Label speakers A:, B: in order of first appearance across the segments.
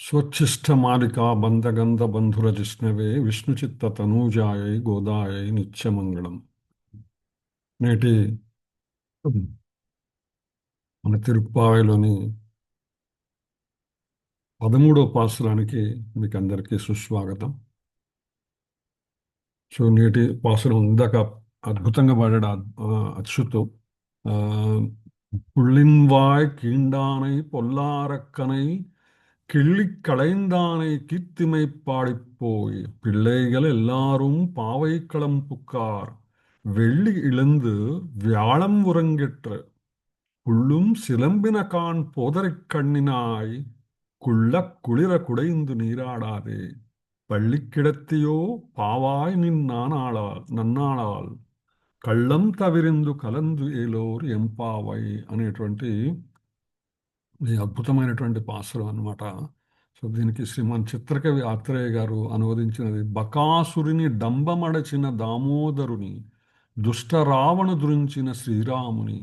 A: స్వచ్ఛిష్టమాలికా బంధగంధ బంధుర జిష్ణవే విష్ణుచిత్త తనూజాయై గోదాయై నిత్యమంగళం. నేటి మన తిరుప్పావైలోని 13వ పాసురానికి మీకు అందరికీ సుస్వాగతం. సో నేటి పాసురం ఇందాక అద్భుతంగా పాడాడు అచ్యుత్. ఆ, புள்ளின்வாய் கீண்டானை பொல்லாரக்கனை கிள்ளிக் களைந்தானை கீர்த்திமை பாடிப்போய் பிள்ளைகள் எல்லாரும் பாவைக்களம் புக்கார் வெள்ளி இழந்து வியாழம் உறங்கிற்று புள்ளும் சிலம்பினகான் போதரைக் கண்ணினாய் குள்ளக் குளிர குடைந்து நீராடாதே பள்ளிக்கிடத்தியோ பாவாய் நின் నన్నాళాల్ కళ్ళం తవిరిందు కలందు ఏలోరు ఎంపావై అనేటువంటి ఈ అద్భుతమైనటువంటి పాసురం అన్నమాట. సో దీనికి శ్రీమాన్ చిత్రకవి ఆత్రేయ గారు అనువదించినది. బకాసురుని డంబమడచిన దామోదరుని దుష్ట రావణ దృంచిన శ్రీరాముని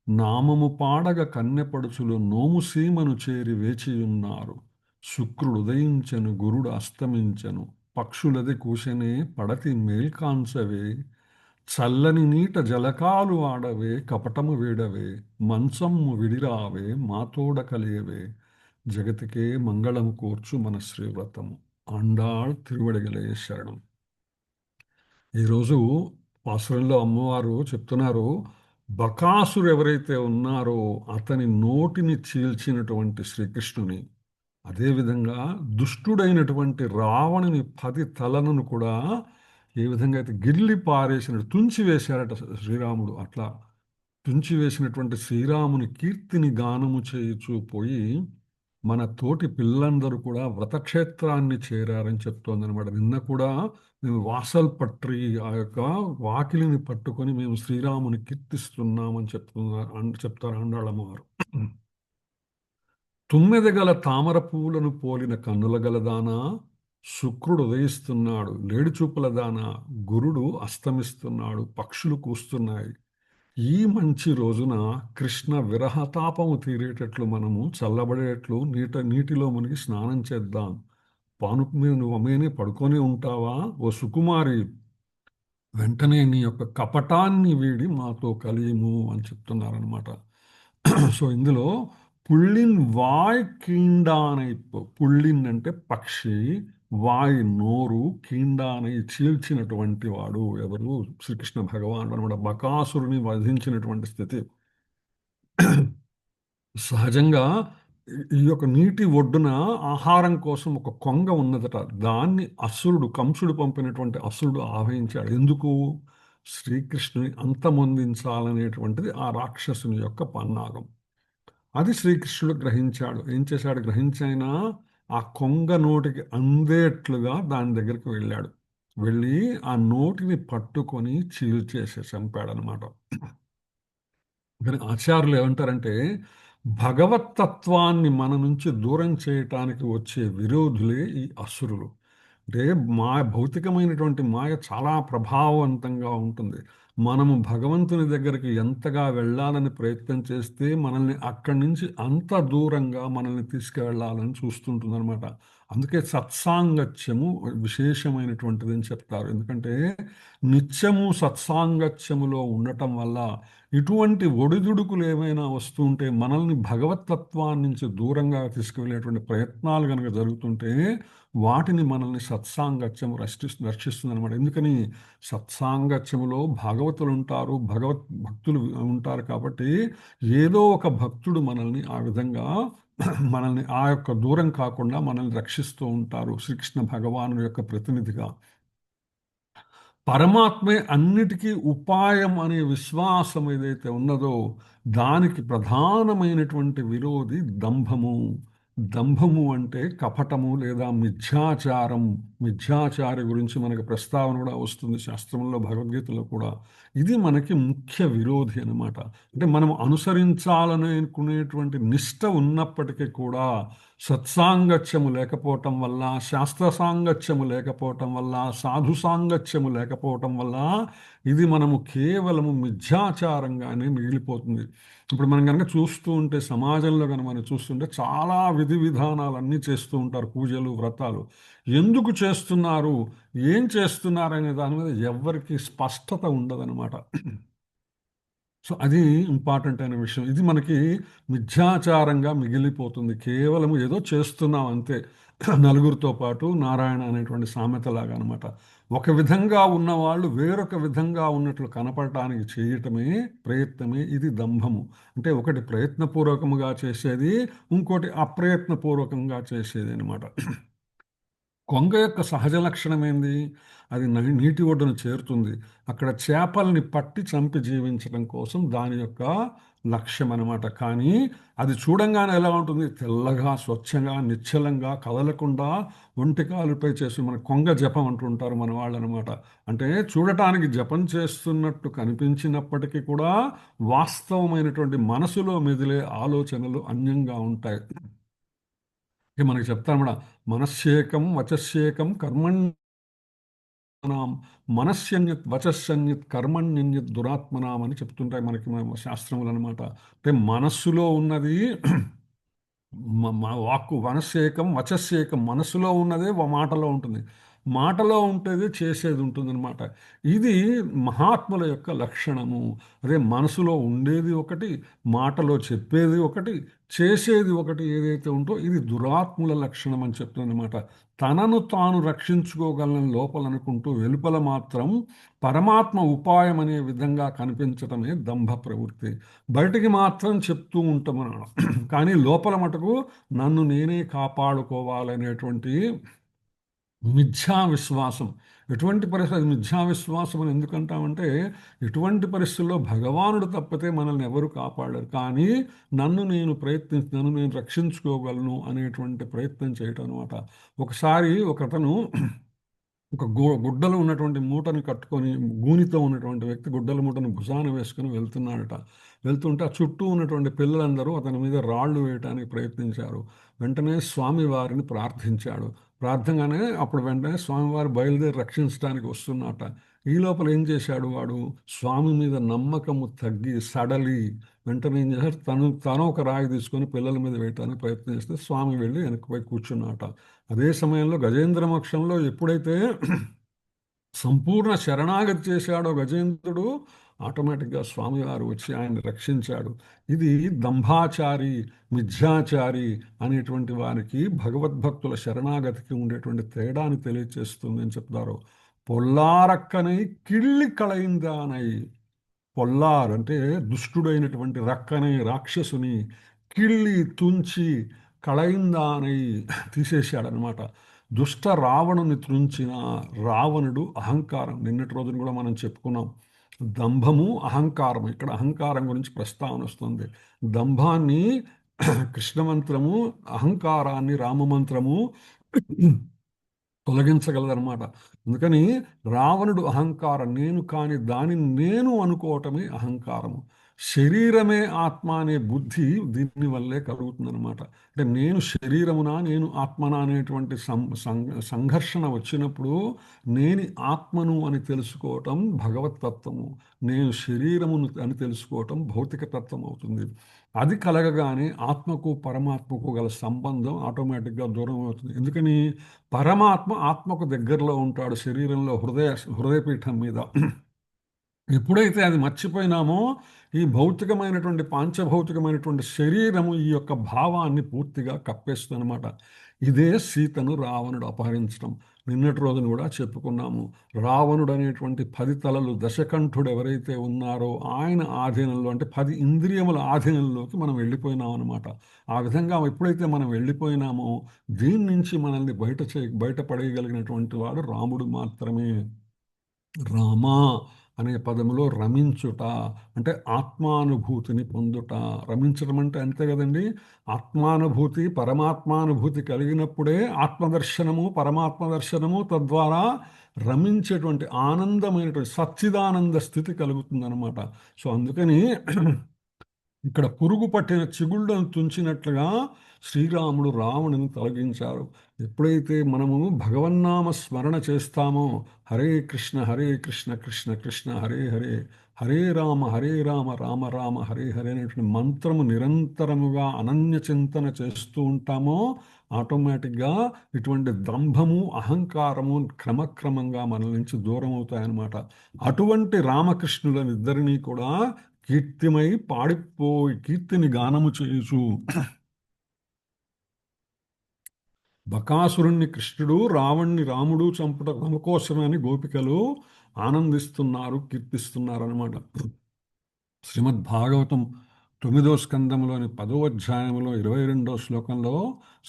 A: నామము పాడగ కన్నెపడుచులు నోము సీమను చేరి వేచియున్నారు. శుక్రుడు ఉదయించెను గురుడు అస్తమించెను పక్షులది కూశనే పడతి మేల్కాంచవే చల్లని నీట జలకాలు ఆడవే కపటము వీడవే మంచమ్ము విడిరావే మాతోడ కలియవే జగతికే మంగళము కూర్చు మన శ్రీవ్రతము ఆండాళ్ తిరువడిగలే శరణం. ఈరోజు పాసురంలో అమ్మవారు చెప్తున్నారు, బకాసురు ఎవరైతే ఉన్నారో అతని నోటిని చీల్చినటువంటి శ్రీకృష్ణుని, అదేవిధంగా దుష్టుడైనటువంటి రావణుని 10 తలలను కూడా ఏ విధంగా అయితే గిల్లి పారేసినట్టు తుంచి వేశారట శ్రీరాముడు, అట్లా తుంచి వేసినటువంటి శ్రీరాముని కీర్తిని గానము చేయుచూ పోయి మన తోటి పిల్లందరూ కూడా వ్రతక్షేత్రాన్ని చేరారని చెప్తోందనమాట. నిన్న కూడా మేము వాసల్ పట్రి ఆ యొక్క వాకిలిని పట్టుకొని మేము శ్రీరాముని కీర్తిస్తున్నామని చెప్తారు ఆండాళమ్మవారు. తుమ్మెదగల తామర పూలను పోలిన కన్నుల గలదానా శుక్రుడు ఉదయిస్తున్నాడు, లేడిచూపుల దానా గురుడు అస్తమిస్తున్నాడు, పక్షులు కూస్తున్నాయి. ఈ మంచి రోజున కృష్ణ విరహతాపము తీరేటట్లు మనము చల్లబడేట్లు నీటిలో మునిగి స్నానం చేద్దాం. పానుపు మీద నువ్వు అమ్మేనే పడుకొని ఉంటావా ఓ సుకుమారి, వెంటనే నీ యొక్క కపటాన్ని వీడి మాతో కలియము అని చెప్తున్నారనమాట. సో ఇందులో పుళ్ళిన్ వాయ్ కీండానై, పుళ్ళిన్ అంటే పక్షి, వాయ్ నోరు, కీండానై చీల్చినటువంటి వాడు ఎవరు? శ్రీకృష్ణ భగవానుడు అనమాట. బకాసురుని వధించినటువంటి స్థితి. సహజంగా ఈ యొక్క నీటి ఒడ్డున ఆహారం కోసం ఒక కొంగ ఉన్నదట. దాన్ని కంసుడు పంపినటువంటి అసురుడు ఆవహించాడు. ఎందుకు? శ్రీకృష్ణుని అంతమొందించాలనేటువంటిది ఆ రాక్షసుని యొక్క పన్నాగం. అది శ్రీకృష్ణుడు గ్రహించాడు. ఏం చేశాడు? గ్రహించైనా ఆ కొంగ నోటికి అందేట్లుగా దాని దగ్గరికి వెళ్ళాడు. వెళ్ళి ఆ నోటిని పట్టుకొని చీల్చేసి చంపాడనమాట. కానీ ఆచార్యులు ఏమంటారంటే, భగవతత్వాన్ని మన నుంచి దూరం చేయటానికి వచ్చే విరోధులే ఈ అసురులు. అంటే భౌతికమైనటువంటి మాయ చాలా ప్రభావవంతంగా ఉంటుంది. మనము భగవంతుని దగ్గరికి ఎంతగా వెళ్ళాలని ప్రయత్నం చేస్తే మనల్ని అక్కడి నుంచి అంత దూరంగా మనల్ని తీసుకువెళ్ళాలని చూస్తుంటుందన్నమాట. అందుకే సత్సాంగత్యము విశేషమైనటువంటిది అని చెప్తారు. ఎందుకంటే నిత్యము సత్సాంగత్యములో ఉండటం వల్ల ఇటువంటి ఒడిదుడుకులు ఏమైనా వస్తుంటే మనల్ని భగవతత్వాన్ని నుంచి దూరంగా తీసుకువెళ్ళేటువంటి ప్రయత్నాలు కనుక జరుగుతుంటే వాటిని మనల్ని సత్సాంగత్యము రక్షిస్తుంది అనమాట. ఎందుకని? సత్సాంగత్యములో భాగవతులు ఉంటారు, భక్తులు ఉంటారు. కాబట్టి ఏదో ఒక భక్తుడు మనల్ని ఆ విధంగా మనల్ని ఆ యొక్క దూరం కాకుండా మనల్ని రక్షిస్తూ ఉంటారు, శ్రీకృష్ణ భగవాను యొక్క ప్రతినిధిగా. పరమాత్మే అన్నిటికీ ఉపాయం అనే విశ్వాసం ఏదైతే ఉన్నదో దానికి ప్రధానమైనటువంటి విరోధి దంభము. దంభము అంటే కపటము లేదా మిథ్యాచారం. మిథ్యాచారి గురించి మనకు ప్రస్తావన కూడా వస్తుంది శాస్త్రంలో, భగవద్గీతలో కూడా. ఇది మనకి ముఖ్య విరోధి అనమాట. అంటే మనం అనుసరించాలని అనుకునేటువంటి నిష్ట ఉన్నప్పటికీ కూడా సత్సాంగత్యము లేకపోవటం వల్ల, శాస్త్ర సాంగత్యము లేకపోవటం వల్ల, సాధు సాంగత్యము లేకపోవటం వల్ల ఇది మనము కేవలము మిథ్యాచారంగానే మిగిలిపోతుంది. ఇప్పుడు మనం కనుక చూస్తూ ఉంటే, సమాజంలో కనుక మనం చూస్తుంటే చాలా విధి విధానాలు అన్నీ చేస్తూ ఉంటారు, పూజలు వ్రతాలు. ఎందుకు చేస్తున్నారు, ఏం చేస్తున్నారు అనే దాని మీద ఎవ్వరికి స్పష్టత ఉండదన్నమాట. సో అది ఇంపార్టెంట్ అయిన విషయం. ఇది మనకి మిథ్యాచారంగా మిగిలిపోతుంది. కేవలం ఏదో చేస్తున్నాం అంతే. నలుగురితో పాటు నారాయణ అనేటువంటి సామెతలాగా అనమాట. ఒక విధంగా ఉన్నవాళ్ళు వేరొక విధంగా ఉన్నట్లు కనపడటానికి చేయటమే ప్రయత్నమే ఇది దంభము. అంటే ఒకటి ప్రయత్నపూర్వకముగా చేసేది, ఇంకోటి అప్రయత్నపూర్వకంగా చేసేది అనమాట. కొంగ యొక్క సహజ లక్షణం ఏంది? అది నీటి ఒడ్డును చేరుతుంది. అక్కడ చేపల్ని పట్టి చంపి జీవించడం కోసం దాని యొక్క లక్ష్యం అనమాట. కానీ అది చూడంగానే ఎలా ఉంటుంది? తెల్లగా, స్వచ్ఛంగా, నిశ్చలంగా, కదలకుండా ఒంటికాలుపై చేసి మన కొంగ జపం అంటుంటారు మన వాళ్ళు అనమాట. అంటే చూడటానికి జపం చేస్తున్నట్టు కనిపించినప్పటికీ కూడా వాస్తవమైనటువంటి మనసులో మెదిలే ఆలోచనలు అన్యంగా ఉంటాయి. ఇక మనకి చెప్తాను కూడా, మనశ్శేకం వచస్యేకం కర్మణ్యాం, మనస్యన్యత్ వచస్యన్యత్ కర్మణ్యన్యత్ దురాత్మనాం అని చెప్తుంటాయి మనకి మన శాస్త్రములు అనమాట. అంటే మనస్సులో ఉన్నది వాక్కు, మనస్సేకం వచస్సేకం, మనసులో ఉన్నదే మాటలో ఉంటుంది, మాటలో ఉంటేది చేసేది ఉంటుంది అనమాట. ఇది మహాత్ముల యొక్క లక్షణము. అదే మనసులో ఉండేది ఒకటి, మాటలో చెప్పేది ఒకటి, చేసేది ఒకటి ఏదైతే ఉంటో ఇది దురాత్ముల లక్షణం అని చెప్తుంది అనమాట. తనను తాను రక్షించుకోగలని లోపల అనుకుంటూ వెలుపల మాత్రం పరమాత్మ ఉపాయం అనే విధంగా కనిపించటమే దంభ ప్రవృత్తి. బయటికి మాత్రం చెప్తూ ఉంటాం మనం, కానీ లోపల మటుకు నన్ను నేనే కాపాడుకోవాలనేటువంటి మిథ్యా విశ్వాసం. ఎటువంటి పరిస్థితి మిథ్యా విశ్వాసం అని ఎందుకంటామంటే, ఎటువంటి పరిస్థితుల్లో భగవానుడు తప్పితే మనల్ని ఎవరు కాపాడరు, కానీ నన్ను నేను రక్షించుకోగలను అనేటువంటి ప్రయత్నం చేయటం అనమాట. ఒకసారి ఒకతను ఒక గుడ్డలు ఉన్నటువంటి మూటని కట్టుకొని, గూనితో ఉన్నటువంటి వ్యక్తి గుడ్డల మూటను భుజాన వేసుకుని వెళ్తున్నాడట. వెళ్తుంటే ఆ చుట్టూ ఉన్నటువంటి పిల్లలందరూ అతని మీద రాళ్ళు వేయటానికి ప్రయత్నించారు. వెంటనే స్వామి వారిని ప్రార్థించాడు. ప్రార్థనగానే అప్పుడు వెంటనే స్వామివారు బయలుదేరి రక్షించడానికి వస్తున్నట. ఈ లోపల ఏం చేశాడు వాడు? స్వామి మీద నమ్మకము తగ్గి సడలి వెంటనే ఏం చేశాడు? తను ఒక రాయి తీసుకొని పిల్లల మీద వేయటానికి ప్రయత్నం చేస్తే స్వామి వెళ్ళి వెనక్కిపోయి కూర్చున్నట. అదే సమయంలో గజేంద్ర మోక్షంలో ఎప్పుడైతే సంపూర్ణ శరణాగతి చేశాడో గజేంద్రుడు, ఆటోమేటిక్గా స్వామివారు వచ్చి ఆయన్ని రక్షించాడు. ఇది దంభాచారి, మిథ్యాచారి అనేటువంటి వారికి భగవద్భక్తుల శరణాగతికి ఉండేటువంటి తేడాని తెలియచేస్తుంది అని చెప్తారు. పొల్లారక్కనై కిళ్ళి కళయిందానై, పొల్లార్ అంటే దుష్టుడైనటువంటి రక్కనే రాక్షసుని కిళ్ళి తుంచి కళయిందానై తీసేశాడనమాట. దుష్ట రావణుని త్రుంచిన రావణుడు అహంకారం. నిన్నటి రోజున కూడా మనం చెప్పుకున్నాం. దంభము అహంకారం, ఇక్కడ అహంకారం గురించి ప్రస్తావన వస్తుంది. దంభాన్ని కృష్ణమంత్రము, అహంకారాన్ని రామమంత్రము తొలగించగలదనమాట. అందుకని రావణుడు అహంకారం, నేను కాని దానిని నేను అనుకోవటమే అహంకారము. శరీరమే ఆత్మ అనే బుద్ధి దీని వల్లే కలుగుతుందనమాట. అంటే నేను శరీరమునా, నేను ఆత్మనా అనేటువంటి సంఘర్షణ వచ్చినప్పుడు నేను ఆత్మను అని తెలుసుకోవటం భగవతత్వము, నేను శరీరమును అని తెలుసుకోవటం భౌతిక తత్వం అవుతుంది. అది కలగగానే ఆత్మకు పరమాత్మకు గల సంబంధం ఆటోమేటిక్గా దూరం అవుతుంది. ఎందుకని? పరమాత్మ ఆత్మకు దగ్గరలో ఉంటాడు, శరీరంలో హృదయపీఠం మీద. ఎప్పుడైతే అది మర్చిపోయినామో ఈ భౌతికమైనటువంటి పాంచభౌతికమైనటువంటి శరీరము ఈ యొక్క భావాన్ని పూర్తిగా కప్పేస్తుంది అనమాట. ఇదే సీతను రావణుడు అపహరించడం. నిన్నటి రోజున కూడా చెప్పుకున్నాము. రావణుడు అనేటువంటి 10 తలలు దశకంఠుడు ఎవరైతే ఉన్నారో ఆయన ఆధీనంలో, అంటే 10 ఇంద్రియముల ఆధీనంలోకి మనం వెళ్ళిపోయినాం అనమాట. ఆ విధంగా ఎప్పుడైతే మనం వెళ్ళిపోయినామో దీని నుంచి మనల్ని బయటపడేయగలిగినటువంటి వాడు రాముడు మాత్రమే. రామా అనే పదములో రమించుట అంటే ఆత్మానుభూతిని పొందుట. రమించడం అంటే అంతే కదండి. ఆత్మానుభూతి, పరమాత్మానుభూతి కలిగినప్పుడే ఆత్మదర్శనము, పరమాత్మ దర్శనము, తద్వారా రమించేటువంటి ఆనందమైనటువంటి సచ్చిదానంద స్థితి కలుగుతుందన్నమాట. సో అందుకని ఇక్కడ పురుగు పట్టిన చిగుళ్ళను తుంచినట్లుగా శ్రీరాముడు రావణుని తొలగించారు. ఎప్పుడైతే మనము భగవన్నామ స్మరణ చేస్తామో, హరే కృష్ణ కృష్ణ కృష్ణ హరే హరే, హరే రామ రామ రామ హరే హరే అనేటువంటి మంత్రము నిరంతరముగా అనన్య చింతన చేస్తూ ఉంటామో, ఆటోమేటిక్గా ఇటువంటి దంభము అహంకారము క్రమక్రమంగా మన నుంచి దూరం అవుతాయన్నమాట. అటువంటి రామకృష్ణులనిద్దరినీ కూడా కీర్తిమై పాడిపోయి కీర్తిని గానము చేయుచు బకాసురుణ్ణి కృష్ణుడు, రావణ్ణి రాముడు చంపుట కోసమని గోపికలు ఆనందిస్తున్నారు, కీర్తిస్తున్నారు అనమాట. శ్రీమద్ భాగవతం 9వ స్కందంలోని 10వ అధ్యాయంలో 22వ శ్లోకంలో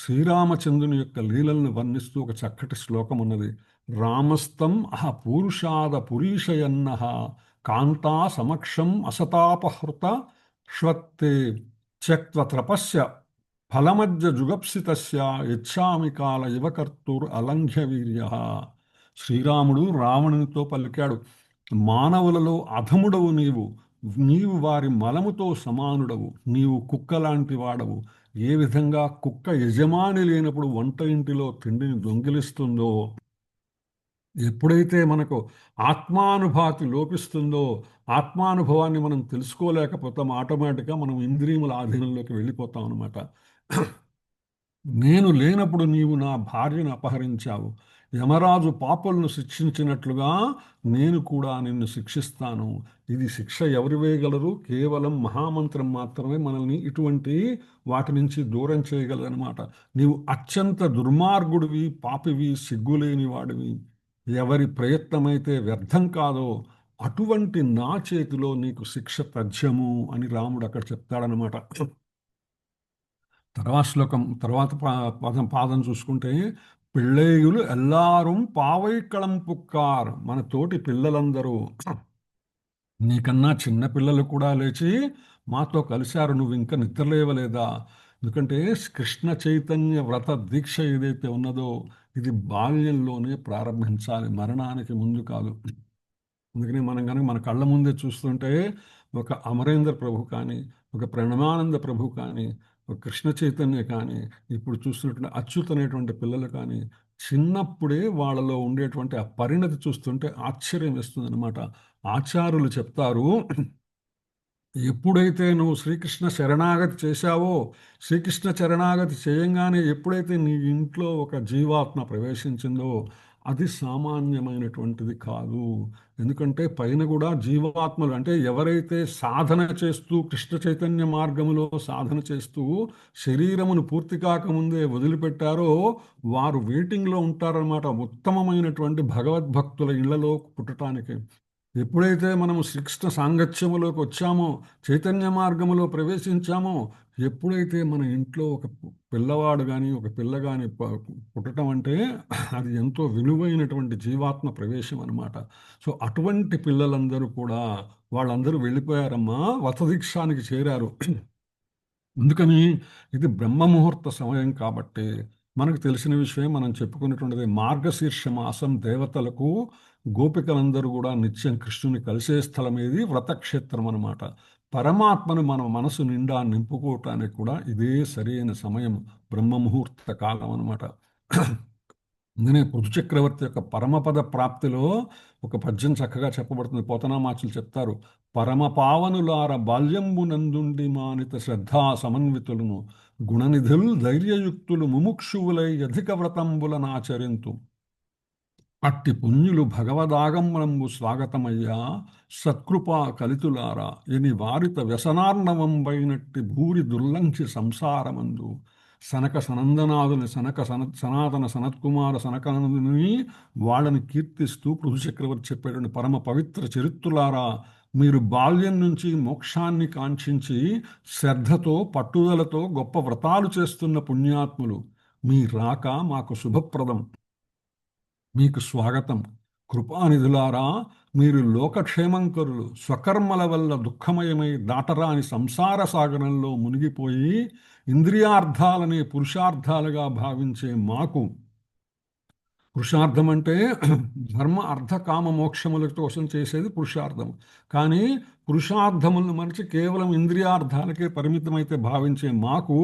A: శ్రీరామచంద్రుని యొక్క లీలలను వర్ణిస్తూ ఒక చక్కటి శ్లోకం ఉన్నది. రామస్తం పూరుషాద పురీషయన్న కాంతా సమక్షం అసతాపహృత శ్వత్తే త్యక్త్వ త్రపస్య ఫలమధ్య జుగప్సితస్య యచ్చామి కాల ఇవకర్తుర్ అలంఘ్య వీర్య. శ్రీరాముడు రావణునితో పలికాడు, మానవులలో అధముడవు నీవు, నీవు వారి మలముతో సమానుడవు, నీవు కుక్క లాంటి వాడవు. ఏ విధంగా కుక్క యజమాని లేనప్పుడు వంట ఇంటిలో తిండిని దొంగిలిస్తుందో, ఎప్పుడైతే మనకు ఆత్మానుభాతి లోపిస్తుందో, ఆత్మానుభవాన్ని మనం తెలుసుకోలేకపోతాం, ఆటోమేటిక్గా మనం ఇంద్రియముల ఆధీనంలోకి వెళ్ళిపోతాం అనమాట. నేను లేనప్పుడు నీవు నా భార్యను అపహరించావు, యమరాజు పాపులను శిక్షించినట్లుగా నేను కూడా నిన్ను శిక్షిస్తాను. ఇది శిక్ష ఎవరు వేయగలరు? కేవలం మహామంత్రం మాత్రమే మనల్ని ఇటువంటి వాటి నుంచి దూరం చేయగలదనమాట. నీవు అత్యంత దుర్మార్గుడివి, పాపివి, సిగ్గులేని వాడివి. ఎవరి ప్రయత్నమైతే వ్యర్థం కాదో అటువంటి నా చేతిలో నీకు శిక్ష తథ్యము అని రాముడు అక్కడ చెప్తాడనమాట. తర్వాత శ్లోకం తర్వాత పాదం చూసుకుంటే, పిళ్ళేయులు ఎల్లారం పావైక్కళం పుక్కార్, మన తోటి పిల్లలందరూ నీకన్నా చిన్న పిల్లలు కూడా లేచి మాతో కలిశారు, నువ్వు ఇంకా నిద్రలేవలేదా? ఎందుకంటే కృష్ణ చైతన్య వ్రత దీక్ష ఏదైతే ఉన్నదో ఇది బాల్యంలోనే ప్రారంభించాలి, మరణానికి ముందు కాదు. అందుకని మనం కనుక మన కళ్ళ ముందే చూస్తుంటే ఒక అమరేంద్ర ప్రభు కానీ, ఒక ప్రణమానంద ప్రభు కానీ, ఒక కృష్ణ చైతన్య కానీ, ఇప్పుడు చూస్తున్నటువంటి అచ్యుత్ అనేటువంటి పిల్లలు కానీ, చిన్నప్పుడే వాళ్ళలో ఉండేటువంటి ఆ పరిణతి చూస్తుంటే ఆశ్చర్యం వేస్తుందన్నమాట. ఆచార్యులు చెప్తారు, ఎప్పుడైతే నువ్వు శ్రీకృష్ణ శరణాగతి చేశావో, శ్రీకృష్ణ శరణాగతి చేయంగానే ఎప్పుడైతే నీ ఇంట్లో ఒక జీవాత్మ ప్రవేశించిందో అది సామాన్యమైనటువంటిది కాదు. ఎందుకంటే పైన కూడా జీవాత్మలు అంటే ఎవరైతే సాధన చేస్తూ కృష్ణ చైతన్య మార్గములో సాధన చేస్తూ శరీరమును పూర్తి కాకముందే వదిలిపెట్టారో వారు వెయిటింగ్లో ఉంటారన్నమాట, ఉత్తమమైనటువంటి భగవద్భక్తుల ఇళ్లలో పుట్టడానికి. ఎప్పుడైతే మనము శ్రీకృష్ణ సాంగత్యములోకి వచ్చామో, చైతన్య మార్గములో ప్రవేశించామో, ఎప్పుడైతే మన ఇంట్లో ఒక పిల్లవాడు కానీ ఒక పిల్ల కానీ పుట్టడం అంటే అది ఎంతో విలువైనటువంటి జీవాత్మ ప్రవేశం అన్నమాట. సో అటువంటి పిల్లలందరూ కూడా వాళ్ళందరూ వెళ్ళిపోయారమ్మా, వతదీక్షానికి చేరారు. అందుకని ఇది బ్రహ్మముహూర్త సమయం కాబట్టి మనకు తెలిసిన విషయం మనం చెప్పుకున్నటువంటిది, మార్గశీర్ష మాసం దేవతలకు గోపికలందరూ కూడా నిత్యం కృష్ణుని కలిసే స్థలం ఏది? వ్రతక్షేత్రం అనమాట. పరమాత్మను మన మనసు నిండా నింపుకోవటానికి కూడా ఇదే సరైన సమయం, బ్రహ్మముహూర్త కాలం అనమాట. అందుకనే పృథు చక్రవర్తి యొక్క పరమపద ప్రాప్తిలో ఒక పద్యం చక్కగా చెప్పబడుతుంది. పోతనామాచులు చెప్తారు, పరమ పావనులార బాల్యంబునందుండి మానిత శ్రద్ధా సమన్వితులను గుణనిధుల్ ధైర్యయుక్తులు ముముక్షువులై అధిక వ్రతంబులనాచరింతు అట్టి పుణ్యులు భగవదాగమనంబు స్వాగతమయ్యా సత్కృపా కలితులారా ఎని వారిత వ్యసనార్ణవంబైనట్టి భూరి దుర్లంఘి సంసారమందు సనక సనందనాథుని సనాతన సనత్కుమార సనకనందుని వాళ్ళని కీర్తిస్తూ పృథు చక్రవర్తి చెప్పేటువంటి పరమ పవిత్ర చరిత్రులారా, మీరు బాల్యం నుంచి మోక్షాన్ని కాంక్షించి శ్రద్ధతో పట్టుదలతో గొప్ప వ్రతాలు చేస్తున్న పుణ్యాత్ములు, మీ రాక మాకు శుభప్రదం, మీకు స్వాగతం. కృపానిధులారా, మీరు లోకక్షేమంకరులు, స్వకర్మల వల్ల దుఃఖమయమై దాటరాని సంసార సాగరంలో మునిగిపోయి ఇంద్రియార్థాలనే పురుషార్థాలుగా భావించే మాకు పురుషార్థం అంటే ధర్మ అర్థ కామ మోక్షముల కోసం చేసేది పురుషార్థం. కానీ పురుషార్థములను మరిచి కేవలం ఇంద్రియార్థాలకే పరిమితమైతే భావించే మాకు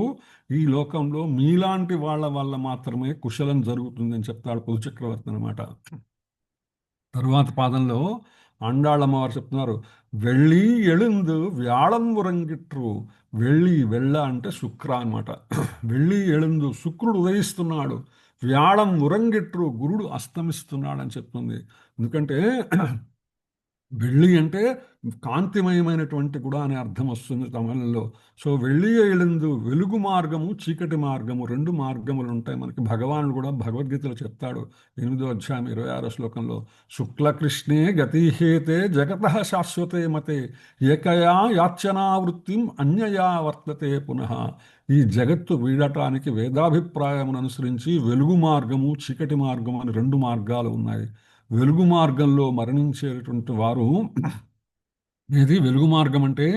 A: ఈ లోకంలో మీలాంటి వాళ్ళ వల్ల మాత్రమే కుశలం జరుగుతుందని చెప్తాడు పురుచక్రవర్తి అనమాట. తరువాత పాదంలో అండాళమ్మవారు చెప్తున్నారు, వెళ్ళి ఎళుందు వ్యాళం ఉరంగిట్రు. వెళ్ళ అంటే శుక్ర అనమాట. వెళ్ళి ఎళుందు శుక్రుడు ఉదయిస్తున్నాడు, వ్యాళం ఉరంగిట్రు గురుడు అస్తమిస్తున్నాడు అని చెప్తుంది. ఎందుకంటే వెள்ளి అంటే కాంతిమయమైనటువంటి కూడా అనే అర్థం వస్తుంది తమిళంలో. సో వెళ్ళి ఎళందు వెలుగు మార్గము చీకటి మార్గము రెండు మార్గములు ఉంటాయి మనకి. భగవానుడు కూడా భగవద్గీతలో చెప్తాడు 8వ అధ్యాయం 26వ శ్లోకంలో, శుక్లకృష్ణే గతిహేతే జగత శాశ్వతే మతే ఏకయా యాచనావృత్తిం అన్యయా వర్తతే పునః. ఈ జగత్తు వీడటానికి వేదాభిప్రాయమును అనుసరించి వెలుగు మార్గము చీకటి మార్గము అని రెండు మార్గాలు ఉన్నాయి. వెలుగు మార్గంలో మరణించేటువంటి వారు, ఇది వెలుగు మార్గం అంటే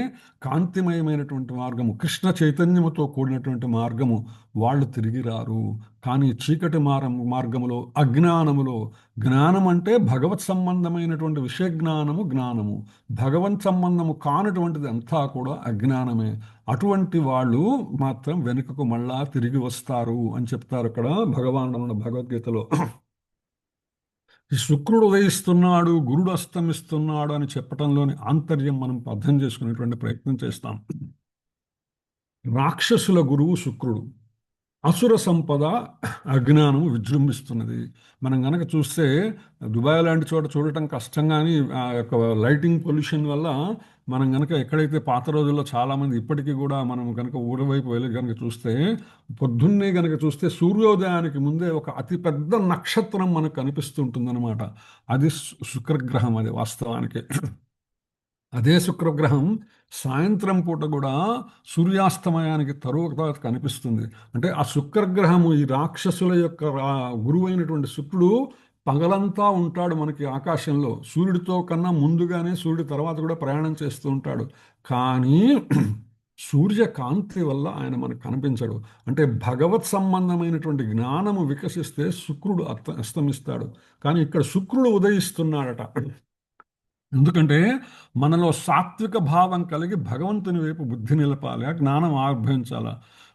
A: కాంతిమయమైనటువంటి మార్గము, కృష్ణ చైతన్యముతో కూడినటువంటి మార్గము, వాళ్ళు తిరిగి రారు. కానీ చీకటి మార్గములో అజ్ఞానములో, జ్ఞానం అంటే భగవత్ సంబంధమైనటువంటి విషయ జ్ఞానము జ్ఞానము, భగవత్ సంబంధము కానటువంటిది అంతా కూడా అజ్ఞానమే. అటువంటి వాళ్ళు మాత్రం వెనుకకు మళ్ళా తిరిగి వస్తారు అని చెప్తారు ఇక్కడ భగవానుడు భగవద్గీతలో. ఈ శుక్రుడు ఉదయిస్తున్నాడు గురుడు అస్తమిస్తున్నాడు అని చెప్పటంలోని ఆంతర్యం మనం అర్థం చేసుకునేటువంటి ప్రయత్నం చేస్తాం. రాక్షసుల గురువు శుక్రుడు, అసుర సంపద అజ్ఞానం విజృంభిస్తున్నది. మనం గనక చూస్తే దుబాయ్ లాంటి చోట చూడటం కష్టం, కానీ ఆ యొక్క లైటింగ్ పొల్యూషన్ వల్ల మనం గనక ఎక్కడైతే పాత రోజుల్లో చాలామంది ఇప్పటికీ కూడా మనం కనుక ఊరివైపు వెళ్ళి కనుక చూస్తే, పొద్దున్నే కనుక చూస్తే సూర్యోదయానికి ముందే ఒక అతిపెద్ద నక్షత్రం మనకు కనిపిస్తుంటుందన్నమాట. అది శుక్రగ్రహం, అది వాస్తవానికి. అదే శుక్రగ్రహం సాయంత్రం పూట కూడా సూర్యాస్తమయానికి తరువాత కనిపిస్తుంది. అంటే ఆ శుక్రగ్రహము ఈ రాక్షసుల యొక్క గురువైనటువంటి శుక్రుడు పగలంతా ఉంటాడు మనకి ఆకాశంలో. సూర్యుడితో కన్నా ముందుగానే సూర్యుడి తర్వాత కూడా ప్రయాణం చేస్తూ ఉంటాడు. కానీ సూర్యకాంతి వల్ల ఆయన మనకు కనిపించడు. అంటే భగవత్ సంబంధమైనటువంటి జ్ఞానము వికసిస్తే శుక్రుడు అస్తమిస్తాడు. కానీ ఇక్కడ శుక్రుడు ఉదయిస్తున్నాడట. ఎందుకంటే మనలో సాత్విక భావం కలిగి భగవంతుని వైపు బుద్ధి నిలపాలి, జ్ఞానం ఆర్భవించాల.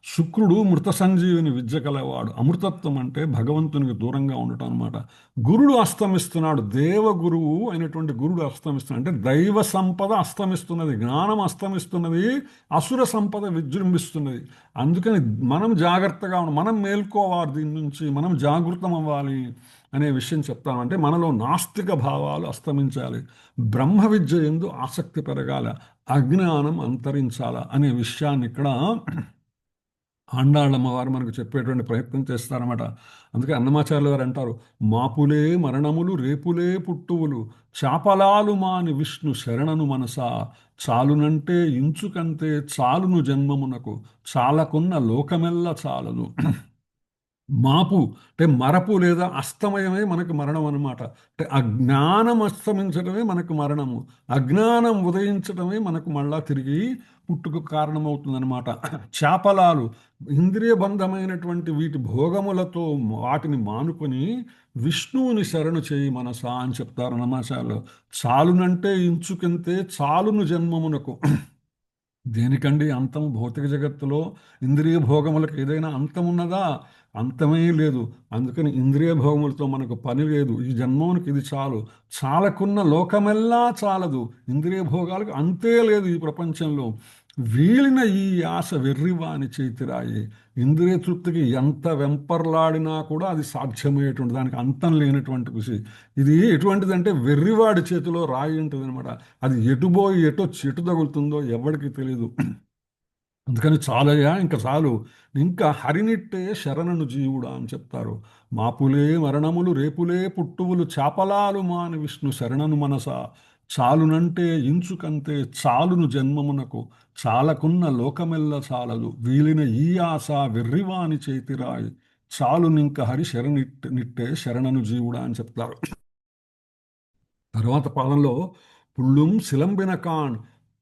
A: శుక్రుడు మృత సంజీవిని విద్య కలవాడు. అమృతత్వం అంటే భగవంతునికి దూరంగా ఉండటం అనమాట. గురుడు అస్తమిస్తున్నాడు, దేవ గురువు అయినటువంటి గురుడు అస్తమిస్తున్నాడు. అంటే దైవ సంపద అస్తమిస్తున్నది, జ్ఞానం అస్తమిస్తున్నది, అసుర సంపద విజృంభిస్తున్నది. అందుకని మనం జాగ్రత్తగా మనం మేల్కోవాలి, దీని నుంచి మనం జాగృతం అవ్వాలి అనే విషయం చెప్తాను. అంటే మనలో నాస్తిక భావాలు అస్తమించాలి, బ్రహ్మ విద్య యందు ఆసక్తి పెరగాల, అజ్ఞానం అంతరించాల అనే విషయాన్ని ఇక్కడ ఆండాళ్ళమ్మ వారు మనకు చెప్పేటువంటి ప్రయత్నం చేస్తారన్నమాట. అందుకే అన్నమాచార్యులు వారు అంటారు, మాపులే మరణములు రేపులే పుట్టువులు చాపలాలు మాని విష్ణు శరణను మనసా, చాలునంటే ఇంచుకంతే చాలును జన్మమునకు, చాలకున్న లోకమెల్ల చాలదు. మాపు అంటే మరపు లేదా అస్తమయమే మనకు మరణం అన్నమాట. అంటే అజ్ఞానం అస్తమించడమే మనకు మరణము, అజ్ఞానం ఉదయించడమే మనకు మళ్ళా తిరిగి పుట్టుకు కారణమవుతుందన్నమాట. చాపలాలు ఇంద్రియ బంధమైనటువంటి వీటి భోగములతో వాటిని మానుకొని విష్ణువుని శరణు చేయి మనసా అని చెప్తారు నమాచార్యులు. చాలునంటే ఇంచుకంతే చాలును జన్మమునకు. దేనికండి అంతం? భౌతిక జగత్తులో ఇంద్రియ భోగములకు ఏదైనా అంతం ఉన్నదా? అంతమే లేదు. అందుకని ఇంద్రియ భోగములతో మనకు పని లేదు. ఈ జన్మమునికి ఇది చాలు, చాలకున్న లోకమెల్లా చాలదు. ఇంద్రియ భోగాలకు అంతే లేదు ఈ ప్రపంచంలో. వీలిన ఈ ఆశ వెర్రివాని చేతిరాయి. ఇంద్రియ తృప్తికి ఎంత వెంపర్లాడినా కూడా అది సాధ్యమయ్యేటువంటి, దానికి అంతం లేనటువంటి కృషి. ఇది ఎటువంటిదంటే వెర్రివాడి చేతిలో రాయి ఉంటుంది అనమాట. అది ఎటుపోయి ఎటు తగులుతుందో ఎవరికి తెలియదు. అందుకని చాలయ్యా, ఇంకా చాలు, ఇంకా హరినిట్టే శరణను జీవుడా అని చెప్తారు. మాపులే మరణములు రేపులే పుట్టువులు చాపలాలు మాని విష్ణు శరణను మనస, చాలునంటే ఇంచుకంతే చాలును జన్మమునకు, చాలకున్న లోకమెల్ల చాలదు, వీలిన ఈ ఆశ వెర్రివాని చేతిరాయి, చాలునింక హరి నిట్టే శరణను జీవుడా అని చెప్తారు. తర్వాత పాదంలో పుళ్ళుం సిలంబిన కాన్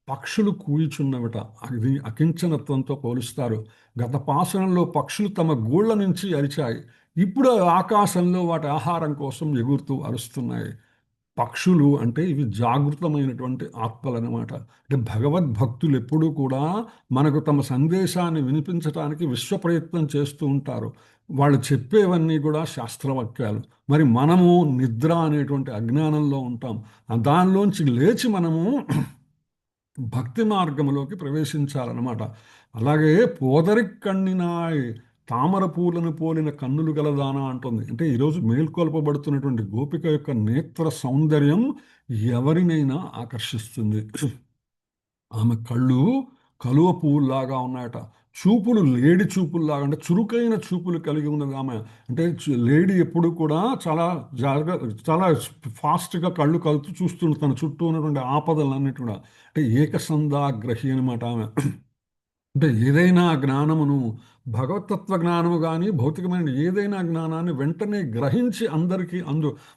A: పక్షులు కూయిచున్నవిట. అది అకించనత్వంతో పోలుస్తారు. గత పాసనంలో పక్షులు తమ గూళ్ళ నుంచి అరిచాయి. ఇప్పుడు ఆకాశంలో వాటి ఆహారం కోసం ఎగురుతూ అరుస్తున్నాయి. పక్షులు అంటే ఇవి జాగృతమైనటువంటి ఆత్మలన్నమాట. అంటే భగవద్భక్తులు ఎప్పుడూ కూడా మనకు తమ సందేశాన్ని వినిపించడానికి విశ్వ ప్రయత్నం చేస్తూ ఉంటారు. వాళ్ళు చెప్పేవన్నీ కూడా శాస్త్రవాక్యాలు. మరి మనము నిద్ర అనేటువంటి అజ్ఞానంలో ఉంటాం. దానిలోంచి లేచి మనము భక్తి మార్గంలోకి ప్రవేశించాలన్నమాట. అలాగే పోదరి కన్నినాయ్ తామర పూలను పోలిన కన్నులు గలదానా అంటుంది. అంటే ఈరోజు మేల్కొల్పబడుతున్నటువంటి గోపిక యొక్క నేత్ర సౌందర్యం ఎవరినైనా ఆకర్షిస్తుంది. ఆమె కళ్ళు కలువ పువ్వుల్లాగా ఉన్నాయట. చూపులు లేడి చూపుల్లాగా, అంటే చురుకైన చూపులు కలిగి ఉన్నది ఆమె. అంటే లేడీ ఎప్పుడు కూడా చాలా చాలా ఫాస్ట్గా కళ్ళు కలుతూ చూస్తుంది తన చుట్టూ ఉన్నటువంటి ఆపదలన్నిటి కూడా. అంటే ఏకసంధాగ్రహి అనమాట ఆమె. అంటే ఏదైనా జ్ఞానమును, భగవతత్వ జ్ఞానము కానీ భౌతికమైన ఏదైనా జ్ఞానాన్ని వెంటనే గ్రహించి అందరికీ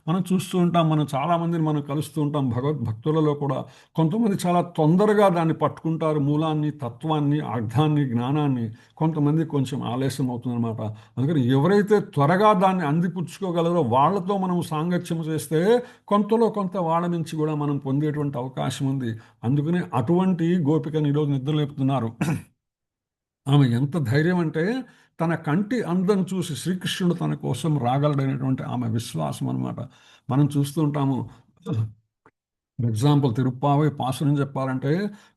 A: మనం చూస్తూ ఉంటాం. మనం చాలామందిని మనం కలుస్తూ ఉంటాం భగవద్భక్తులలో కూడా. కొంతమంది చాలా తొందరగా దాన్ని పట్టుకుంటారు, మూలాన్ని, తత్వాన్ని, అర్థాన్ని, జ్ఞానాన్ని. కొంతమంది కొంచెం ఆలస్యం అవుతుందన్నమాట. అందుకని ఎవరైతే త్వరగా దాన్ని అందిపుచ్చుకోగలరో వాళ్ళతో మనం సాంగత్యం చేస్తే కొంతలో కొంత వాళ్ళ నుంచి కూడా మనం పొందేటువంటి అవకాశం ఉంది. అందుకనే అటువంటి గోపికని ఈరోజు నిద్రలేపుతున్నారు. ఆమె ఎంత ధైర్యం అంటే తన కంటి అందం చూసి శ్రీకృష్ణుడు తన కోసం రాగలడనేటువంటి ఆమె విశ్వాసం అన్నమాట. మనం చూస్తూ ఉంటాము. ఫర్ ఎగ్జాంపుల్ తిరుప్పావై పాసురం చెప్పాలంటే,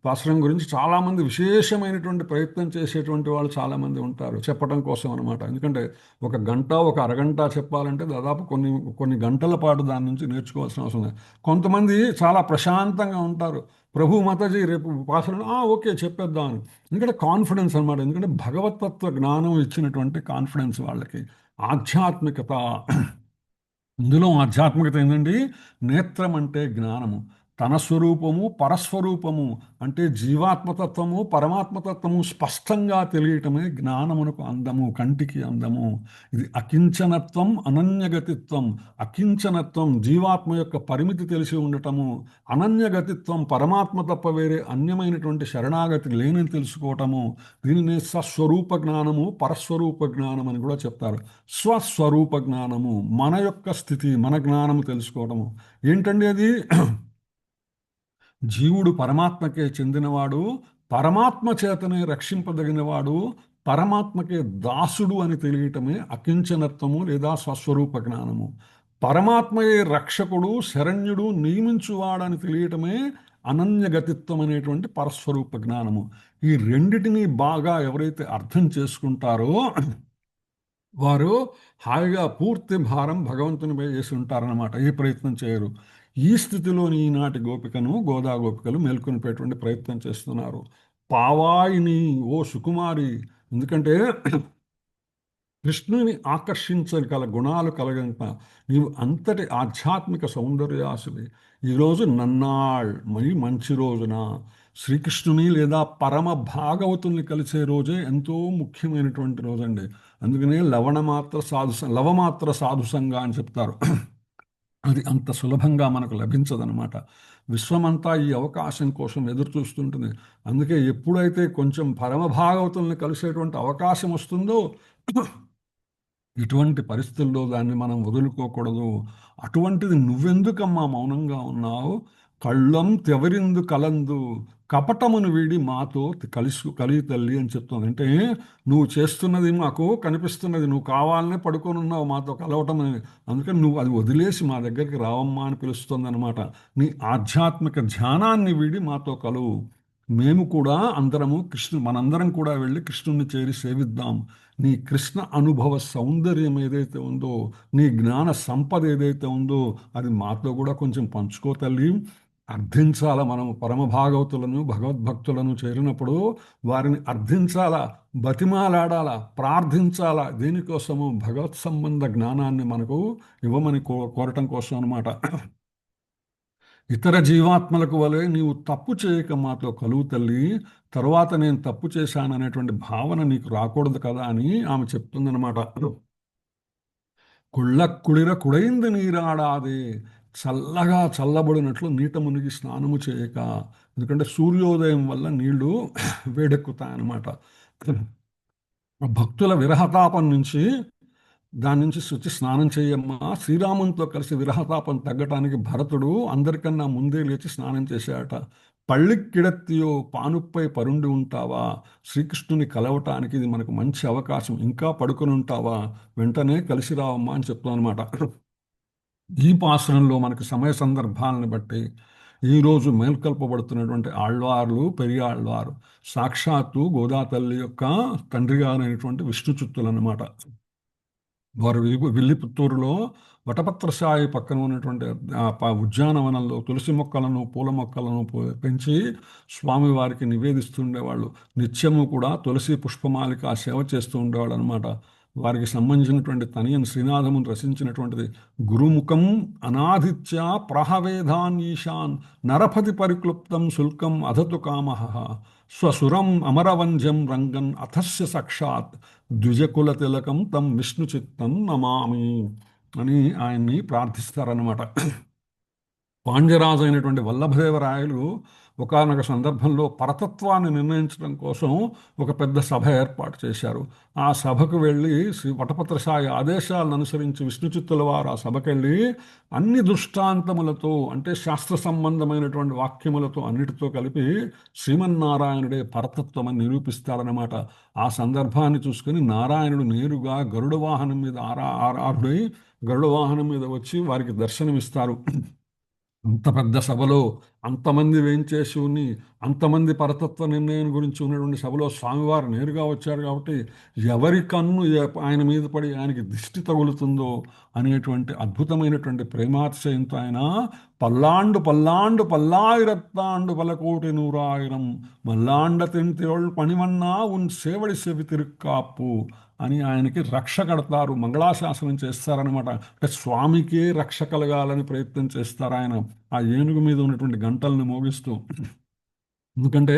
A: పాసురం గురించి చాలామంది విశేషమైనటువంటి ప్రయత్నం చేసేటువంటి వాళ్ళు చాలామంది ఉంటారు చెప్పడం కోసం అనమాట. ఎందుకంటే ఒక గంట, ఒక అరగంట చెప్పాలంటే దాదాపు కొన్ని కొన్ని గంటల పాటు దాని నుంచి నేర్చుకోవాల్సిన అవసరం ఉంది. కొంతమంది చాలా ప్రశాంతంగా ఉంటారు. ప్రభు మాతాజీ రేపు పాసురం ఓకే చెప్పేద్దాం అని. ఎందుకంటే కాన్ఫిడెన్స్ అనమాట. ఎందుకంటే భగవతత్వ జ్ఞానం ఇచ్చినటువంటి కాన్ఫిడెన్స్ వాళ్ళకి. ఆధ్యాత్మికత, ఇందులో ఆధ్యాత్మికత ఏంటండి? నేత్రం అంటే జ్ఞానము, తన స్వరూపము పరస్వరూపము, అంటే జీవాత్మతత్వము పరమాత్మతత్వము స్పష్టంగా తెలియటమే జ్ఞానమునకు అందము, కంటికి అందము. ఇది అకించనత్వం అనన్యగతిత్వం. అకించనత్వం జీవాత్మ యొక్క పరిమితి తెలిసి ఉండటము, అనన్యగతిత్వం పరమాత్మ తప్ప వేరే అన్యమైనటువంటి శరణాగతి లేనని తెలుసుకోవటము. దీనిని సస్వరూప జ్ఞానము, పరస్వరూప జ్ఞానం అని కూడా చెప్తారు. స్వస్వరూప జ్ఞానము మన యొక్క స్థితి, మన జ్ఞానము తెలుసుకోవడము. ఏంటండి అది? జీవుడు పరమాత్మకే చెందినవాడు, పరమాత్మ చేతనే రక్షింపదగినవాడు, పరమాత్మకే దాసుడు అని తెలియటమే అకించనత్వము లేదా స్వస్వరూప జ్ఞానము. పరమాత్మయే రక్షకుడు, శరణ్యుడు, నియమించువాడని తెలియటమే అనన్యగతిత్వం అనేటువంటి పరస్వరూప జ్ఞానము. ఈ రెండిటిని బాగా ఎవరైతే అర్థం చేసుకుంటారో వారు హాయిగా పూర్తి భారం భగవంతునిపై చేసి ఉంటారన్నమాట. ఏ ప్రయత్నం చేయరు. ఈ స్థితిలోని ఈనాటి గోపికను, గోదా గోపికలు మేల్కొనిపోయేటువంటి ప్రయత్నం చేస్తున్నారు. పావాయిని ఓ సుకుమారి, ఎందుకంటే కృష్ణుని ఆకర్షించగల గుణాలు కలగంట నీవు అంతటి ఆధ్యాత్మిక సౌందర్యాసువి. ఈరోజు నన్నాళ్ మరి మంచి రోజున శ్రీకృష్ణుని లేదా పరమ భాగవతుల్ని కలిసే రోజే ఎంతో ముఖ్యమైనటువంటి రోజండి. అందుకనే లవమాత్ర సాధు సంఘ అని చెప్తారు. అది అంత సులభంగా మనకు లభించదనమాట. విశ్వమంతా ఈ అవకాశం కోసం ఎదురు చూస్తుంటుంది. అందుకే ఎప్పుడైతే కొంచెం పరమ భాగవతుల్ని కలిసేటువంటి అవకాశం వస్తుందో ఇటువంటి పరిస్థితుల్లో దాన్ని మనం వదులుకోకూడదు. అటువంటిది నువ్వెందుకమ్మా మౌనంగా ఉన్నావు? కళ్ళం తెవరిందు కలందు కపటమును వీడి మాతో కలిగి తల్లి అని చెప్తుంది. అంటే నువ్వు చేస్తున్నది మాకు కనిపిస్తున్నది, నువ్వు కావాలనే పడుకొని ఉన్నావు మాతో కలవటం అని. అందుకని నువ్వు అది వదిలేసి మా దగ్గరికి రావమ్మా అని పిలుస్తుంది అనమాట. నీ ఆధ్యాత్మిక ధ్యానాన్ని వీడి మాతో కలువు. మేము కూడా మనందరం కూడా వెళ్ళి కృష్ణుని చేరి సేవిద్దాం. నీ కృష్ణ అనుభవ సౌందర్యం ఏదైతే ఉందో, నీ జ్ఞాన సంపద ఏదైతే ఉందో అది మాతో కూడా కొంచెం పంచుకో తల్లి. అర్థించాల, మనం పరమభాగవతులను భగవద్భక్తులను చేరినప్పుడు వారిని అర్థించాలా, బతిమాలాడాలా, ప్రార్థించాలా. దేనికోసము? భగవత్ సంబంధ జ్ఞానాన్ని మనకు ఇవ్వమని కోరటం కోసం అనమాట. ఇతర జీవాత్మలకు వలె నీవు తప్పు చేయక మాతో కలువు తల్లి. తరువాత నేను తప్పు చేశాననేటువంటి భావన నీకు రాకూడదు కదా అని ఆమె చెప్తుందనమాట. కుళ్ళ కుళిర కుడైంది నీరాడాదే చల్లగా చల్లబడినట్లు నీట మునిగి స్నానము చేయక. ఎందుకంటే సూర్యోదయం వల్ల నీళ్లు వేడెక్కుతాయన్నమాట. భక్తుల విరహతాపం నుంచి, దాని నుంచి శుచి స్నానం చేయమ్మా. శ్రీరామునితో కలిసి విరహతాపం తగ్గటానికి భరతుడు అందరికన్నా ముందే లేచి స్నానం చేశాడట. పళ్ళిక్కిడత్తియో పానుప్పై పరుండి ఉంటావా, శ్రీకృష్ణుని కలవటానికి ఇది మనకు మంచి అవకాశం, ఇంకా పడుకొని ఉంటావా, వెంటనే కలిసి రావమ్మా అని చెప్తాను అనమాట. ఈ పాసనంలో మనకి సమయ సందర్భాలను బట్టి ఈరోజు మేల్కొల్పబడుతున్నటువంటి ఆళ్వార్లు, పెరియాళ్వారు సాక్షాత్తు గోదా తల్లి యొక్క తండ్రి గారైనటువంటి విష్ణు చిత్తులు అన్నమాట. వారు విల్లిపుత్తూరులో వటపత్రసాయి పక్కన ఉన్నటువంటి ఉద్యానవనంలో తులసి మొక్కలను, పూల మొక్కలను పెంచి స్వామివారికి నివేదిస్తుండేవాళ్ళు. నిత్యము కూడా తులసి పుష్పమాలిక సేవ చేస్తూ ఉండేవాళ్ళు అనమాట. వారికి సంబంధించినటువంటి తనియన్ శ్రీనాథమును రచించినటువంటిది గురుముఖం అనాదిత్య ప్రహవేదాన్ ఈశాన్ నరపతి పరిక్లుప్తం శుల్కం అధతు కామః స్వసురం అమరవంజం రంగన్ అథస్య సాక్షాత్ ద్విజకుల తిలకం తం విష్ణు చిత్తం నమామి అని ఆయన్ని ప్రార్థిస్తారన్నమాట. పాండ్యరాజు అయినటువంటి వల్లభదేవరాయలు ఒకానొక సందర్భంలో పరతత్వాన్ని నిర్ణయించడం కోసం ఒక పెద్ద సభ ఏర్పాటు చేశారు. ఆ సభకు వెళ్ళి శ్రీ వటపత్రసాయి ఆదేశాలను అనుసరించి విష్ణుచిత్తుల వారు ఆ సభకు వెళ్ళి అన్ని దృష్టాంతములతో, అంటే శాస్త్ర సంబంధమైనటువంటి వాక్యములతో అన్నిటితో కలిపి శ్రీమన్నారాయణుడే పరతత్వం అని నిరూపిస్తారన్నమాట. ఆ సందర్భాన్ని చూసుకుని నారాయణుడు నేరుగా గరుడ వాహనం మీద ఆరుడై గరుడ వాహనం మీద వచ్చి వారికి దర్శనమిస్తారు. అంత పెద్ద సభలో అంతమంది వేంచేశివుని, అంతమంది పరతత్వ నిర్ణయం గురించి ఉన్నటువంటి సభలో స్వామివారు నేరుగా వచ్చారు కాబట్టి ఎవరి కన్ను ఆయన మీద పడి ఆయనకి దిష్టి తగులుతుందో అనేటువంటి అద్భుతమైనటువంటి ప్రేమాతిశయంతో ఆయన పల్లాండు పల్లాండు పల్లాయిరత్తాండు పలకోటి నూరాయిరం మల్లాండ తెంతిరోళ్ళు పణివన్నా ఉన్ సేవడి సెవి తిరుక్కాపు అని ఆయనకి రక్ష కడతారు, మంగళాశాసనం చేస్తారనమాట. అంటే స్వామికే రక్ష కలగాలని ప్రయత్నం చేస్తారు ఆయన ఆ ఏనుగు మీద ఉన్నటువంటి గంటలను మోగిస్తూ. ఎందుకంటే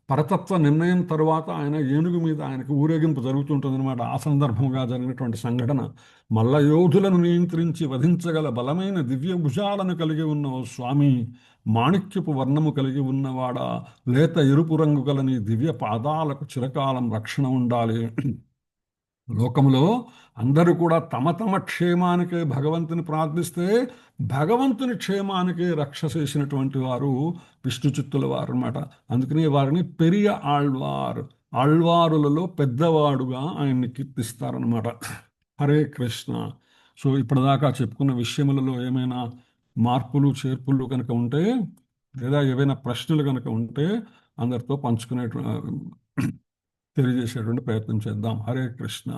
A: పరతత్వ నిర్ణయం తరువాత ఆయన ఏనుగు మీద ఆయనకు ఊరేగింపు జరుగుతుంటుందన్నమాట. ఆ సందర్భంగా జరిగినటువంటి సంఘటన. మల్ల యోధులను నియంత్రించి వధించగల బలమైన దివ్య భుజాలను కలిగి ఉన్న ఓ స్వామి, మాణిక్యపు వర్ణము కలిగి ఉన్నవాడా, లేత ఎరుపు రంగు గల నీ దివ్య పాదాలకు చిరకాలం రక్షణ ఉండాలి. లోకంలో అందరూ కూడా తమ తమ క్షేమానికే భగవంతుని ప్రార్థిస్తే భగవంతుని క్షేమానికే రక్ష చేసినటువంటి వారు విష్ణు చిత్తుల వారు అనమాట. అందుకనే వారిని పెరియ ఆళ్వార్, ఆళ్వారులలో పెద్దవాడుగా ఆయన్ని కీర్తిస్తారనమాట. హరే కృష్ణ. సో ఇప్పటిదాకా చెప్పుకున్న విషయములలో ఏమైనా మార్పులు చేర్పులు కనుక ఉంటే, లేదా ఏవైనా ప్రశ్నలు కనుక ఉంటే అందరితో పంచుకునే తెలియజేసేటువంటి ప్రయత్నం చేద్దాం. హరే కృష్ణ.